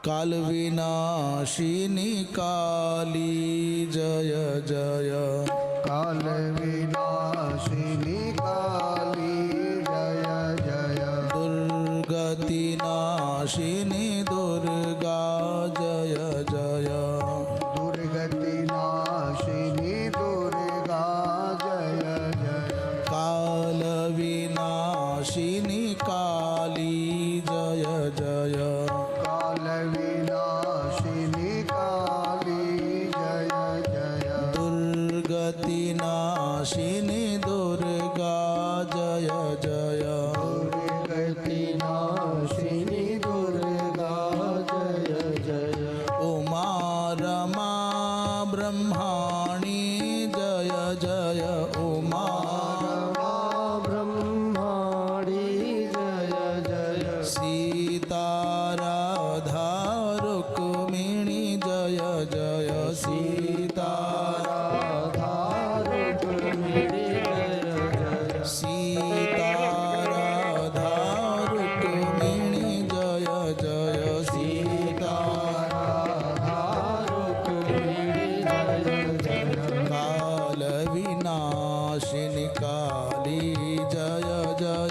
काल विनाशिनी काली जय जय काल विनाशिनी काली जय जय दुर्गति नाशिनी दुर्गा जय जय दुर्गति नाशिनी दुर्गा जय जय काल विनाशिनी काली जय जय काल विनाशिनी काली जय जय दुर्गति नाशिनी दुर्गा जय जय दुर्गति नाशिनी दुर्गा जय जय उमा रमा ब्रह्माणी जय जय उमा ब्रह्माणी जय जय सीता राधा रुक्मिणी जय जय सीता राधा रुक्मिणी जय जय सीता राधा रुक्मिणी जय जय सीता राधा रुक्मिणी जय जय काल विनाशिनी काली जय जय